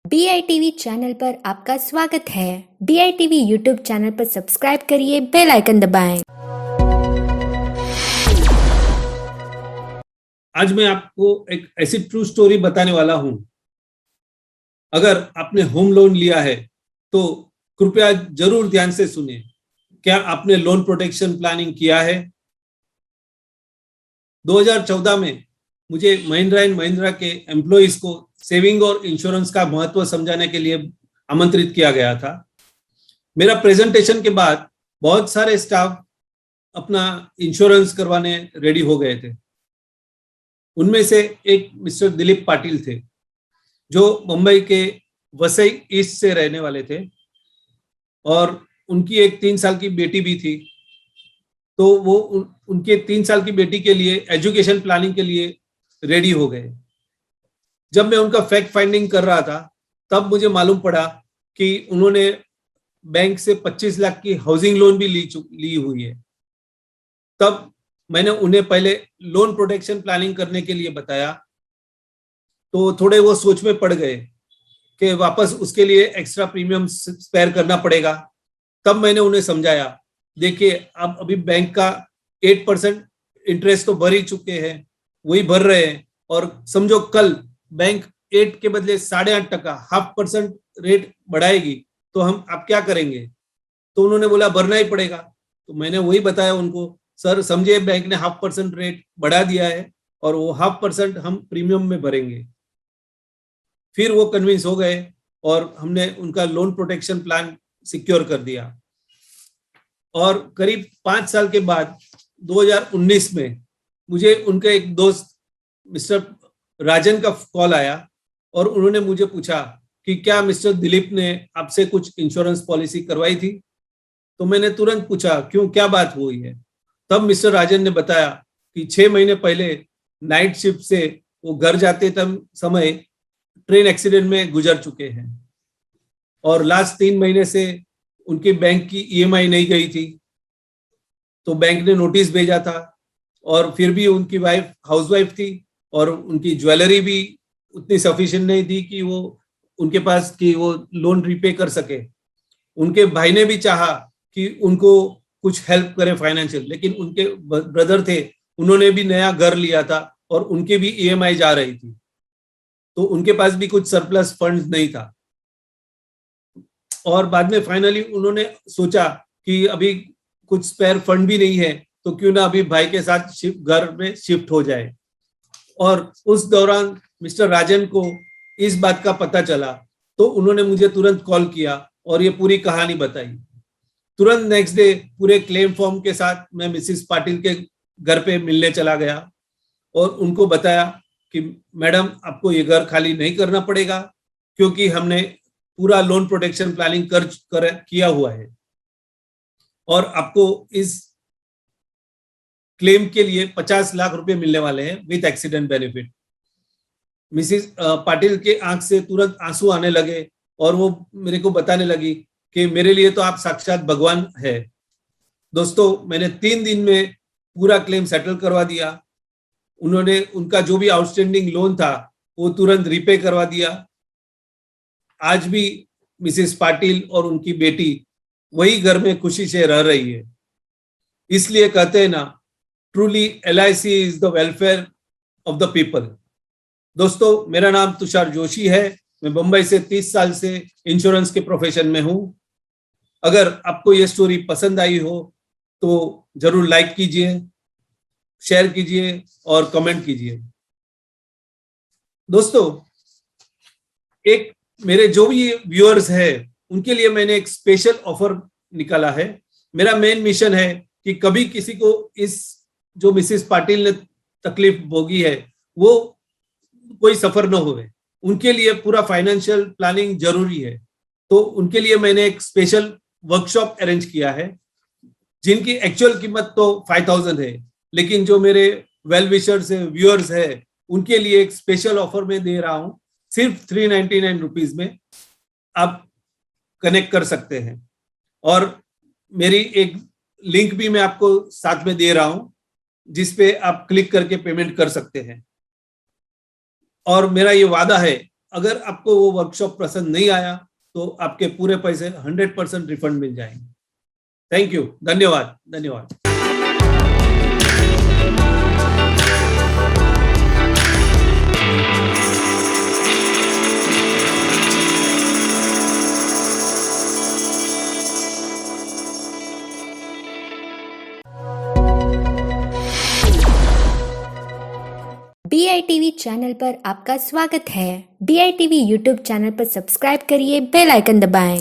BITV channel पर आपका स्वागत है। BITV यूट्यूब चैनल पर सब्सक्राइब करिए, बेल आइकन दबाएं। आज मैं आपको एक ऐसी ट्रू स्टोरी बताने वाला हूं। अगर आपने होम लोन लिया है तो कृपया जरूर ध्यान से सुनिए। क्या आपने लोन प्रोटेक्शन प्लानिंग किया है? 2014 में मुझे महिंद्रा एंड महिंद्रा के एम्प्लॉइज को सेविंग और इंश्योरेंस का महत्व समझाने के लिए आमंत्रित किया गया था। मेरा प्रेजेंटेशन के बाद बहुत सारे स्टाफ अपना इंश्योरेंस करवाने रेडी हो गए थे। उनमें से एक मिस्टर दिलीप पाटिल थे, जो मुंबई के वसई ईस्ट से रहने वाले थे और उनकी एक 3 साल की बेटी भी थी। तो वो उनके 3 साल की बेटी के लिए एजुकेशन प्लानिंग के लिए रेडी हो गए। जब मैं उनका फैक्ट फाइंडिंग कर रहा था तब मुझे मालूम पड़ा कि उन्होंने बैंक से 25 लाख की हाउसिंग लोन भी ली हुई है। तब मैंने उन्हें पहले लोन प्रोटेक्शन प्लानिंग करने के लिए बताया, तो थोड़े वो सोच में पड़ गए कि वापस उसके लिए एक्स्ट्रा प्रीमियम स्पेयर करना पड़ेगा। तब मैंने उन्हें समझाया, देखिए आप अभी बैंक का 8% इंटरेस्ट तो भर ही चुके हैं, वही भर रहे हैं, और समझो कल बैंक 8 के बदले 8.5% 0.5% रेट बढ़ाएगी तो आप क्या करेंगे? तो उन्होंने बोला भरना ही पड़ेगा। तो मैंने वही बताया उनको, सर समझे बैंक ने 0.5% रेट बढ़ा दिया है और वो 0.5% हम प्रीमियम में भरेंगे। फिर वो कन्विंस हो गए और हमने उनका लोन प्रोटेक्शन प्लान सिक्योर कर दिया। और करीब 5 साल के बाद 2019 में मुझे उनके एक दोस्त मिस्टर राजन का कॉल आया और उन्होंने मुझे पूछा कि क्या मिस्टर दिलीप ने आपसे कुछ इंश्योरेंस पॉलिसी करवाई थी? तो मैंने तुरंत पूछा, क्यों, क्या बात हुई है? तब मिस्टर राजन ने बताया कि 6 महीने पहले नाइट शिफ्ट से वो घर जाते समय ट्रेन एक्सीडेंट में गुजर चुके हैं और लास्ट 3 महीने से उनके बैंक की EMI नहीं गई थी। तो बैंक ने नोटिस भेजा था और फिर भी उनकी वाइफ हाउसवाइफ थी और उनकी ज्वेलरी भी उतनी सफिशिएंट नहीं थी कि वो उनके पास कि वो लोन रिपे कर सके। उनके भाई ने भी चाहा कि उनको कुछ हेल्प करे फाइनेंशियल, लेकिन उनके ब्रदर थे, उन्होंने भी नया घर लिया था और उनके भी EMI जा रही थी, तो उनके पास भी कुछ सरप्लस फंड्स नहीं था। और बाद में फाइनली उन्होंने सोचा कि अभी कुछ स्पेयर फंड भी नहीं है, तो क्यों ना अभी भाई के साथ घर में शिफ्ट हो जाए। और उस दौरान मिस्टर राजन को इस बात का पता चला तो उन्होंने मुझे तुरंत कॉल किया और ये पूरी कहानी बताई। तुरंत नेक्स्ट डे पूरे क्लेम फॉर्म के साथ मैं मिसिस पाटिल के घर पे मिलने चला गया और उनको बताया कि मैडम आपको ये घर खाली नहीं करना पड़ेगा, क्योंकि हमने पूरा लोन प्रोटेक्शन प्लानिंग किया हुआ है और आपको इस क्लेम के लिए 50 लाख रुपए मिलने वाले हैं with accident benefit. Mrs Patil के आंख से तुरंत आंसू आने लगे और वो मेरे को बताने लगी कि मेरे लिए तो आप साक्षात भगवान है। दोस्तों, मैंने 3 दिन में पूरा क्लेम सेटल करवा दिया। उन्होंने उनका जो भी आउटस्टैंडिंग लोन था वो तुरंत रिपे करवा दिया। आज भी मिसिस पाटिल और उनकी बेटी वही घर में खुशी से रह रही है। इसलिए कहते हैं ना, truly LIC is the welfare of the people. दोस्तों, मेरा नाम तुषार जोशी है। मैं मुंबई से 30 साल से इंश्योरेंस के प्रोफेशन में हूं। अगर आपको ये स्टोरी पसंद आई हो तो जरूर लाइक कीजिए, शेयर कीजिए और कमेंट कीजिए। दोस्तों, एक मेरे जो भी व्यूअर्स हैं उनके लिए मैंने एक स्पेशल ऑफर निकाला है। मेरा मेन मिशन है कि कभी किसी को इस जो मिसिस पाटिल ने तकलीफ भोगी है वो कोई सफर न होवे, उनके लिए पूरा फाइनेंशियल प्लानिंग जरूरी है। तो उनके लिए मैंने एक स्पेशल वर्कशॉप अरेंज किया है, जिनकी एक्चुअल कीमत तो 5000 है, लेकिन जो मेरे वेल विशर्स है, व्यूअर्स है, उनके लिए एक स्पेशल ऑफर में दे रहा हूं। सिर्फ 399 रुपीज में आप कनेक्ट कर सकते हैं और मेरी एक लिंक भी मैं आपको साथ में दे रहा हूं जिसपे आप क्लिक करके पेमेंट कर सकते हैं। और मेरा ये वादा है, अगर आपको वो वर्कशॉप पसंद नहीं आया तो आपके पूरे पैसे 100% रिफंड मिल जाएंगे। थैंक यू, धन्यवाद धन्यवाद। BITV चैनल पर आपका स्वागत है। BITV यूट्यूब चैनल पर सब्सक्राइब करिए, बेल आइकन दबाएं।